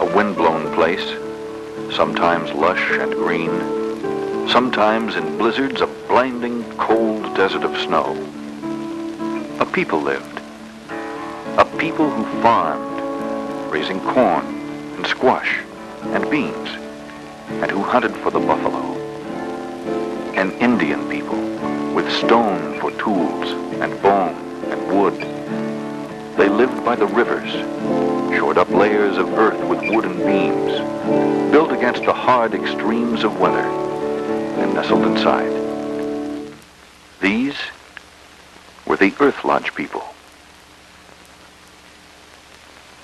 A windblown place, sometimes lush and green, sometimes in blizzards a blinding cold desert of snow. A people lived. A people who farmed, raising corn and squash and beans, and who hunted for the buffalo. An Indian people with stone for tools and bone and wood. They lived by the rivers, shored up layers of earth with wooden beams, built against the hard extremes of weather, and nestled inside. These were the Earthlodge people.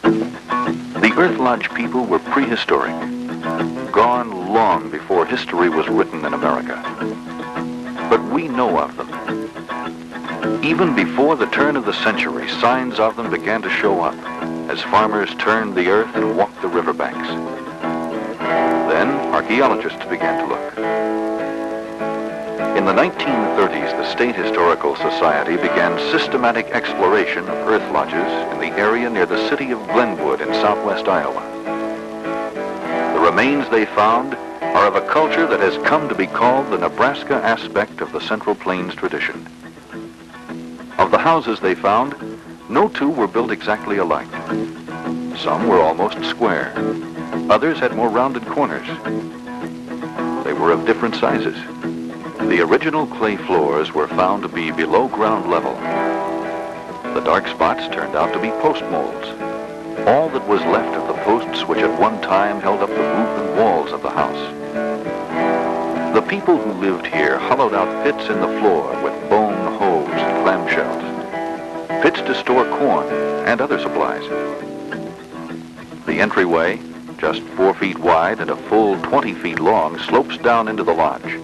The Earthlodge people were prehistoric, gone long before history was written in America. But we know of them. Even before the turn of the century, signs of them began to show up as farmers turned the earth and walked the riverbanks. Then archaeologists began to look. In the 1930s, the State Historical Society began systematic exploration of earth lodges in the area near the city of Glenwood in southwest Iowa. The remains they found are of a culture that has come to be called the Nebraska aspect of the Central Plains tradition. Of the houses they found, no two were built exactly alike. Some were almost square. Others had more rounded corners. They were of different sizes. The original clay floors were found to be below ground level. The dark spots turned out to be post molds, all that was left of the posts which at one time held up the roof and walls of the house. The people who lived here hollowed out pits in the floor with bone hoes and clamshells, pits to store corn and other supplies. The entryway, just 4 feet wide and a full 20 feet long, slopes down into the lodge.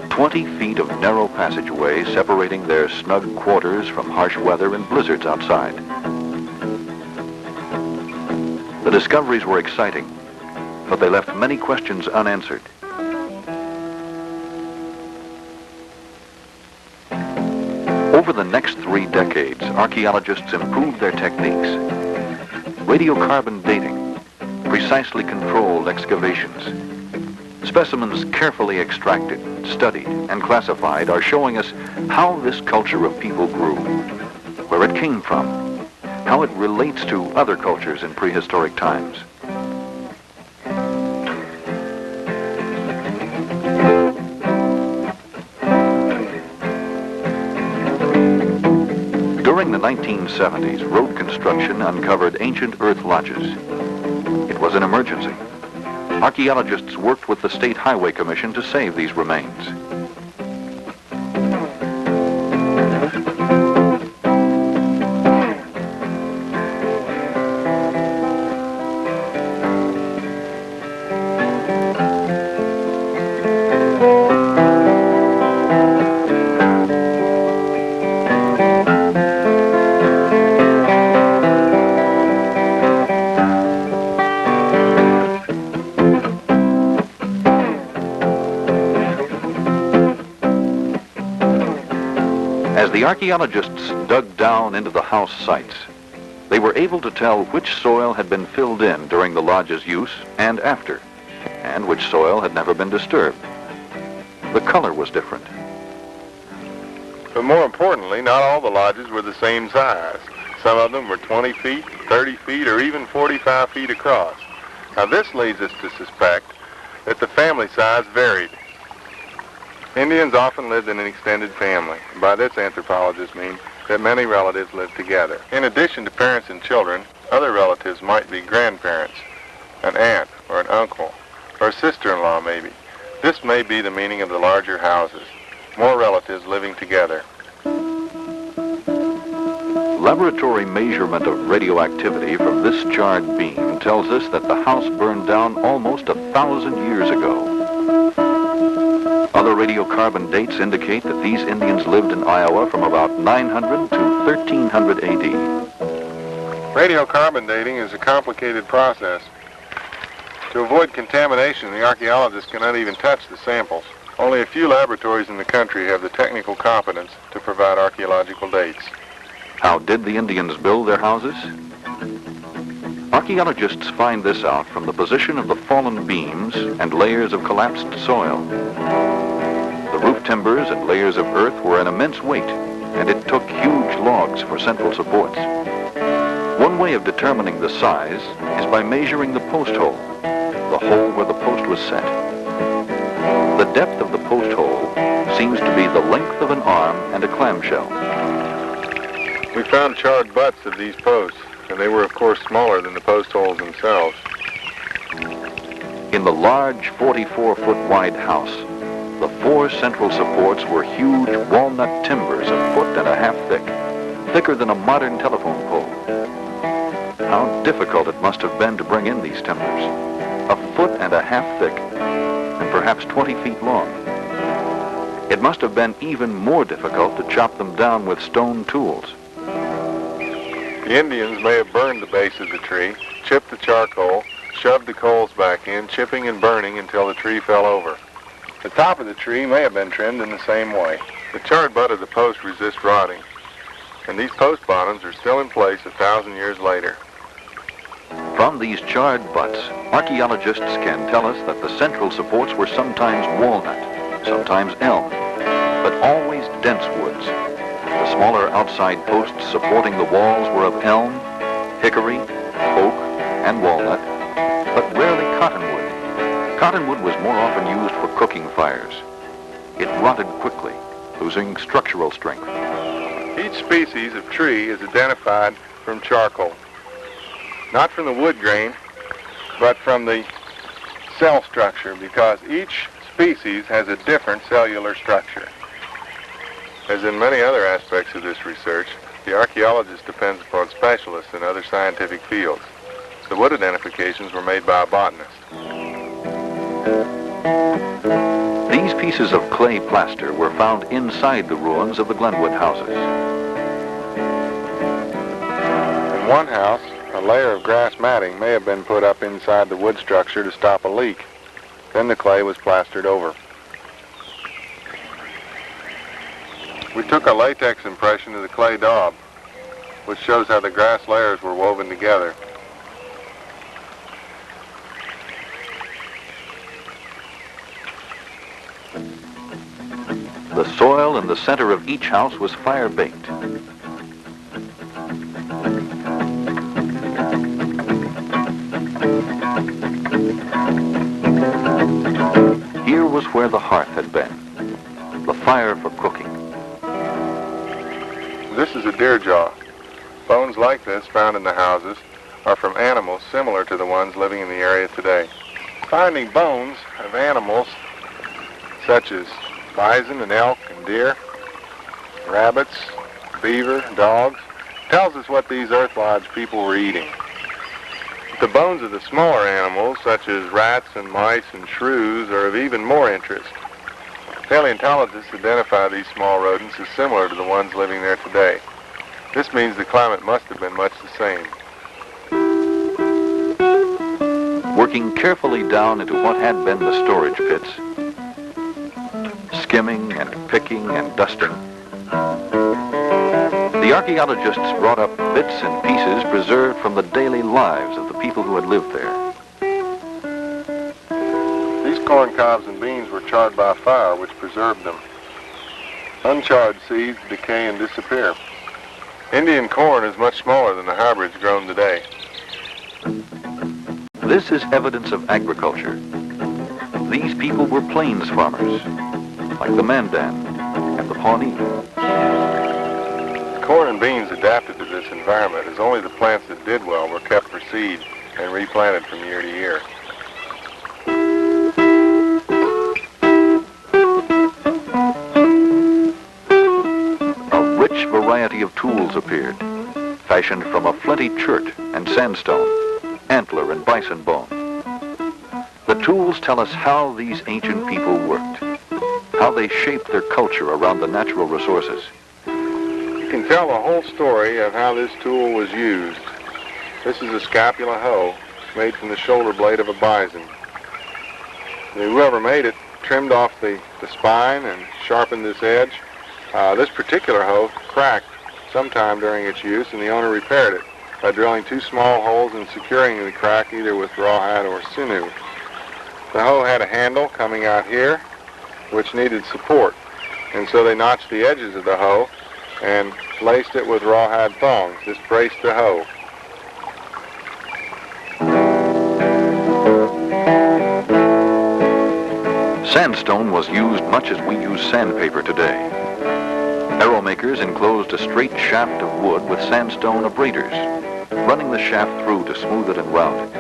20 feet of narrow passageway separating their snug quarters from harsh weather and blizzards outside. The discoveries were exciting, but they left many questions unanswered. Over the next 3 decades, archaeologists improved their techniques. Radiocarbon dating, precisely controlled excavations. Specimens carefully extracted, studied, and classified are showing us how this culture of people grew, where it came from, how it relates to other cultures in prehistoric times. During the 1970s, road construction uncovered ancient earth lodges. It was an emergency. Archaeologists worked with the State Highway Commission to save these remains. As the archaeologists dug down into the house sites, they were able to tell which soil had been filled in during the lodge's use and after, and which soil had never been disturbed. The color was different. But more importantly, not all the lodges were the same size. Some of them were 20 feet, 30 feet, or even 45 feet across. Now this leads us to suspect that the family size varied. Indians often lived in an extended family. By this, anthropologists mean that many relatives lived together. In addition to parents and children, other relatives might be grandparents, an aunt or an uncle, or a sister-in-law maybe. This may be the meaning of the larger houses, more relatives living together. Laboratory measurement of radioactivity from this charred beam tells us that the house burned down almost 1,000 years ago. Other radiocarbon dates indicate that these Indians lived in Iowa from about 900 to 1300 AD. Radiocarbon dating is a complicated process. To avoid contamination, the archaeologists cannot even touch the samples. Only a few laboratories in the country have the technical competence to provide archaeological dates. How did the Indians build their houses? Archaeologists find this out from the position of the fallen beams and layers of collapsed soil. The roof timbers and layers of earth were an immense weight, and it took huge logs for central supports. One way of determining the size is by measuring the post hole, the hole where the post was set. The depth of the post hole seems to be the length of an arm and a clamshell. We found charred butts of these posts, and they were of course smaller than the post holes themselves. In the large 44-foot wide house, the 4 central supports were huge walnut timbers a foot and a half thick, thicker than a modern telephone pole. How difficult it must have been to bring in these timbers, a foot and a half thick, and perhaps 20 feet long. It must have been even more difficult to chop them down with stone tools. The Indians may have burned the base of the tree, chipped the charcoal, shoved the coals back in, chipping and burning until the tree fell over. The top of the tree may have been trimmed in the same way. The charred butt of the post resists rotting, and these post bottoms are still in place 1,000 years later. From these charred butts, archaeologists can tell us that the central supports were sometimes walnut, sometimes elm, but always dense woods. The smaller outside posts supporting the walls were of elm, hickory, oak, and walnut, but rarely cottonwood. Cottonwood was more often used for cooking fires. It rotted quickly, losing structural strength. Each species of tree is identified from charcoal. Not from the wood grain, but from the cell structure, because each species has a different cellular structure. As in many other aspects of this research, the archaeologist depends upon specialists in other scientific fields. The wood identifications were made by a botanist. These pieces of clay plaster were found inside the ruins of the Glenwood houses. In one house, a layer of grass matting may have been put up inside the wood structure to stop a leak. Then the clay was plastered over. We took a latex impression of the clay daub, which shows how the grass layers were woven together. The soil in the center of each house was fire-baked. Here was where the hearth had been, the fire for cooking. This is a deer jaw. Bones like this found in the houses are from animals similar to the ones living in the area today. Finding bones of animals such as bison and elk and deer, rabbits, beaver, dogs, tells us what these Earthlodge people were eating. The bones of the smaller animals, such as rats and mice and shrews, are of even more interest. Paleontologists identify these small rodents as similar to the ones living there today. This means the climate must have been much the same. Working carefully down into what had been the storage pits, skimming and picking and dusting, the archaeologists brought up bits and pieces preserved from the daily lives of the people who had lived there. These corn cobs and beans were charred by fire, which preserved them. Uncharred seeds decay and disappear. Indian corn is much smaller than the hybrids grown today. This is evidence of agriculture. These people were plains farmers, like the Mandan and the Pawnee. Corn and beans adapted to this environment, as only the plants that did well were kept for seed and replanted from year to year. A rich variety of tools appeared, fashioned from a flinty chert and sandstone, antler and bison bone. The tools tell us how these ancient people worked, how they shaped their culture around the natural resources. You can tell the whole story of how this tool was used. This is a scapula hoe made from the shoulder blade of a bison. Whoever made it trimmed off the spine and sharpened this edge. This particular hoe cracked sometime during its use, and the owner repaired it. by drilling 2 small holes and securing the crack either with rawhide or sinew. The hoe had a handle coming out here, which needed support, and so they notched the edges of the hoe and laced it with rawhide thongs. This braced the hoe. Sandstone was used much as we use sandpaper today. Arrow makers enclosed a straight shaft of wood with sandstone abraders, running the shaft through to smooth it and round it.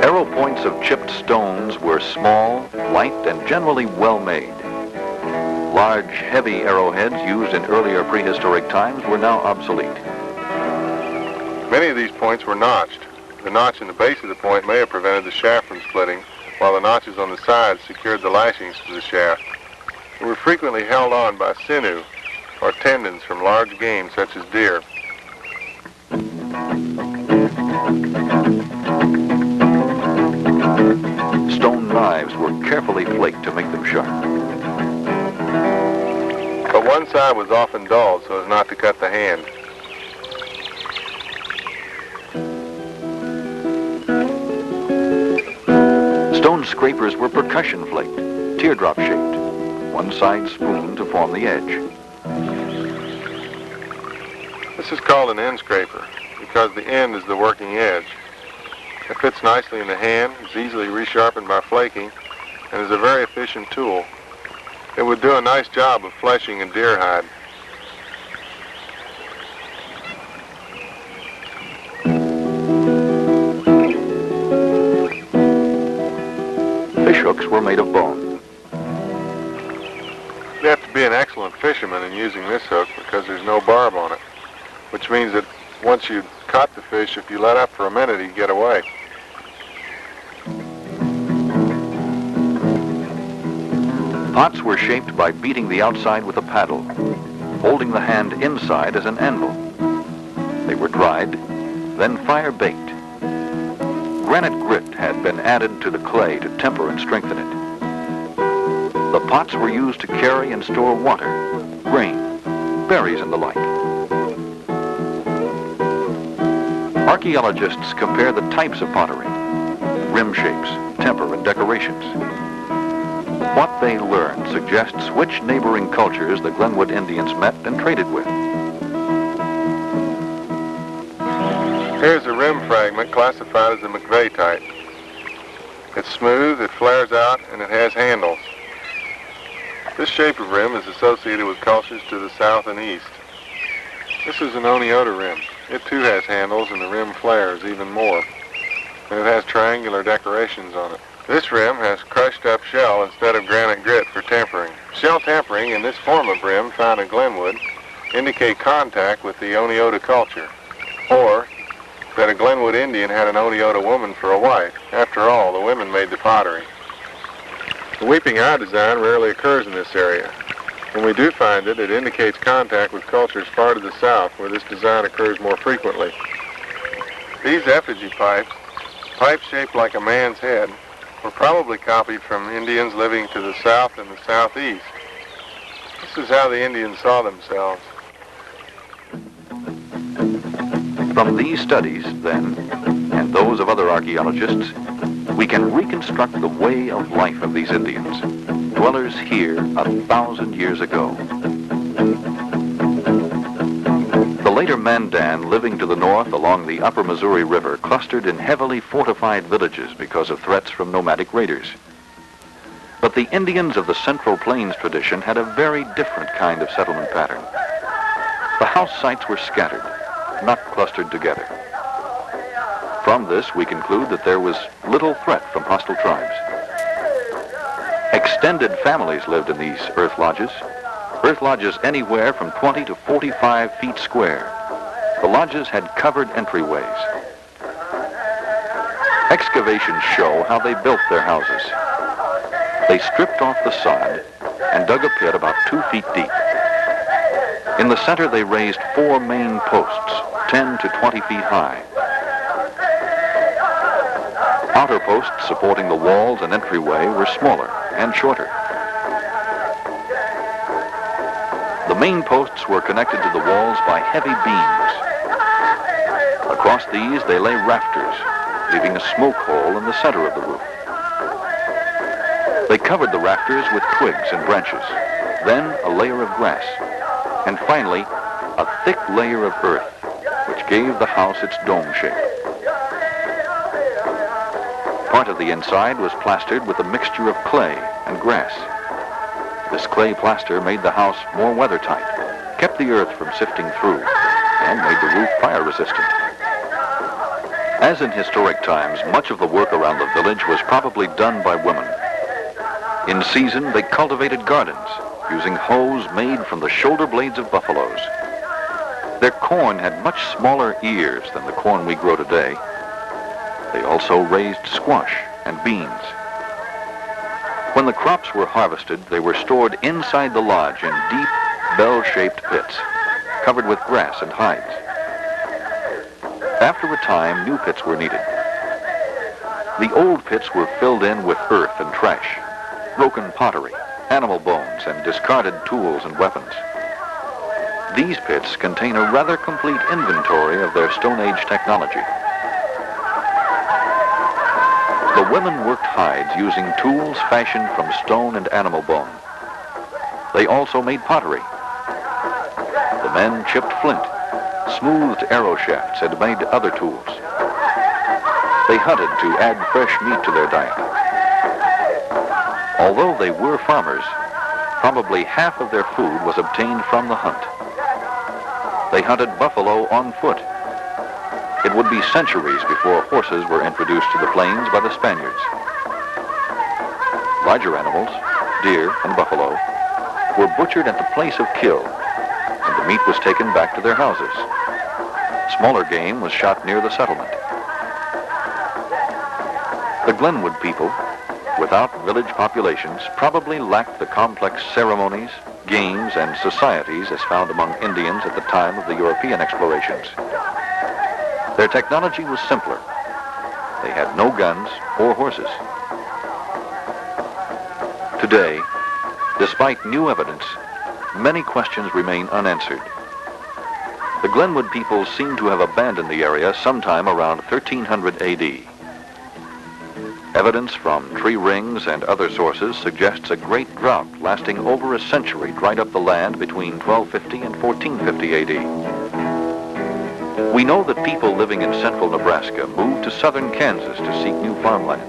Arrow points of chipped stones were small, light, and generally well made. Large, heavy arrowheads used in earlier prehistoric times were now obsolete. Many of these points were notched. The notch in the base of the point may have prevented the shaft from splitting, while the notches on the sides secured the lashings to the shaft. They were frequently held on by sinew, or tendons from large game such as deer. Stone knives were carefully flaked to make them sharp. But one side was often dulled so as not to cut the hand. Stone scrapers were percussion flaked, teardrop shaped, one side spoon to form the edge. This is called an end scraper because the end is the working edge. It fits nicely in the hand, is easily resharpened by flaking, and is a very efficient tool. It would do a nice job of fleshing a deer hide. Fish hooks were made of bone. You have to be an excellent fisherman in using this hook because there's no barb on it, which means that once you caught the fish, if you let up for a minute, he'd get away. Pots were shaped by beating the outside with a paddle, holding the hand inside as an anvil. They were dried, then fire-baked. Granite grit had been added to the clay to temper and strengthen it. The pots were used to carry and store water, grain, berries, and the like. Archaeologists compare the types of pottery, rim shapes, temper, and decorations. What they learned suggests which neighboring cultures the Glenwood Indians met and traded with. Here's a rim fragment classified as a McVeigh type. It's smooth, it flares out, and it has handles. This shape of rim is associated with cultures to the south and east. This is an Oneota rim. It too has handles, and the rim flares even more. And it has triangular decorations on it. This rim has crushed up shell instead of granite grit for tempering. Shell tempering in this form of rim found in Glenwood indicate contact with the Oneota culture, or that a Glenwood Indian had an Oneota woman for a wife. After all, the women made the pottery. The weeping eye design rarely occurs in this area. When we do find it, it indicates contact with cultures far to the south, where this design occurs more frequently. These effigy pipes, pipes shaped like a man's head, were probably copied from Indians living to the south and the southeast. This is how the Indians saw themselves. From these studies, then, and those of other archaeologists, we can reconstruct the way of life of these Indians, dwellers here 1,000 years ago. The later Mandan living to the north along the upper Missouri River clustered in heavily fortified villages because of threats from nomadic raiders. But the Indians of the Central Plains tradition had a very different kind of settlement pattern. The house sites were scattered, not clustered together. From this, we conclude that there was little threat from hostile tribes. Extended families lived in these earth lodges anywhere from 20 to 45 feet square. The lodges had covered entryways. Excavations show how they built their houses. They stripped off the sod and dug a pit about 2 feet deep. In the center, they raised 4 main posts, 10 to 20 feet high. Outer posts supporting the walls and entryway were smaller and shorter. The main posts were connected to the walls by heavy beams. Across these, they lay rafters, leaving a smoke hole in the center of the roof. They covered the rafters with twigs and branches, then a layer of grass, and finally, a thick layer of earth, which gave the house its dome shape. Part of the inside was plastered with a mixture of clay and grass. This clay plaster made the house more weathertight, kept the earth from sifting through, and made the roof fire resistant. As in historic times, much of the work around the village was probably done by women. In season, they cultivated gardens, using hoes made from the shoulder blades of buffaloes. Their corn had much smaller ears than the corn we grow today. They also raised squash and beans. When the crops were harvested, they were stored inside the lodge in deep, bell-shaped pits, covered with grass and hides. After a time, new pits were needed. The old pits were filled in with earth and trash, broken pottery, animal bones, and discarded tools and weapons. These pits contain a rather complete inventory of their Stone Age technology. The women worked hides using tools fashioned from stone and animal bone. They also made pottery. The men chipped flint, smoothed arrow shafts, and made other tools. They hunted to add fresh meat to their diet. Although they were farmers, probably half of their food was obtained from the hunt. They hunted buffalo on foot. It would be centuries before horses were introduced to the plains by the Spaniards. Larger animals, deer and buffalo, were butchered at the place of kill, and the meat was taken back to their houses. Smaller game was shot near the settlement. The Glenwood people, without village populations, probably lacked the complex ceremonies, games, and societies as found among Indians at the time of the European explorations. Their technology was simpler. They had no guns or horses. Today, despite new evidence, many questions remain unanswered. The Glenwood people seem to have abandoned the area sometime around 1300 AD. Evidence from tree rings and other sources suggests a great drought lasting over a century dried up the land between 1250 and 1450 AD. We know that people living in central Nebraska moved to southern Kansas to seek new farmland.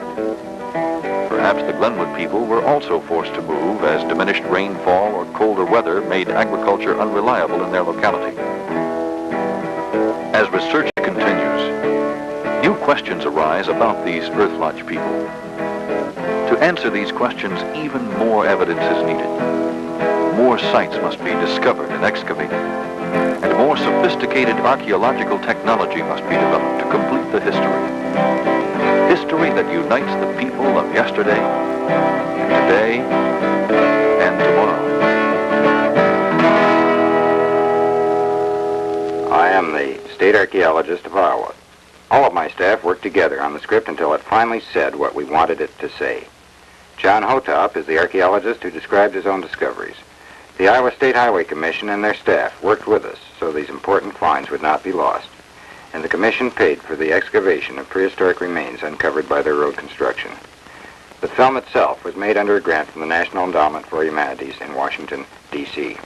Perhaps the Glenwood people were also forced to move as diminished rainfall or colder weather made agriculture unreliable in their locality. As research continues, new questions arise about these Earthlodge people. To answer these questions, even more evidence is needed. More sites must be discovered and excavated, and more sophisticated archaeological technology must be developed to complete the history. History that unites the people of yesterday, and today, and tomorrow. I am the state archaeologist of Iowa. All of my staff worked together on the script until it finally said what we wanted it to say. John Hotop is the archaeologist who described his own discoveries. The Iowa State Highway Commission and their staff worked with us so these important finds would not be lost. And the commission paid for the excavation of prehistoric remains uncovered by their road construction. The film itself was made under a grant from the National Endowment for Humanities in Washington, D.C.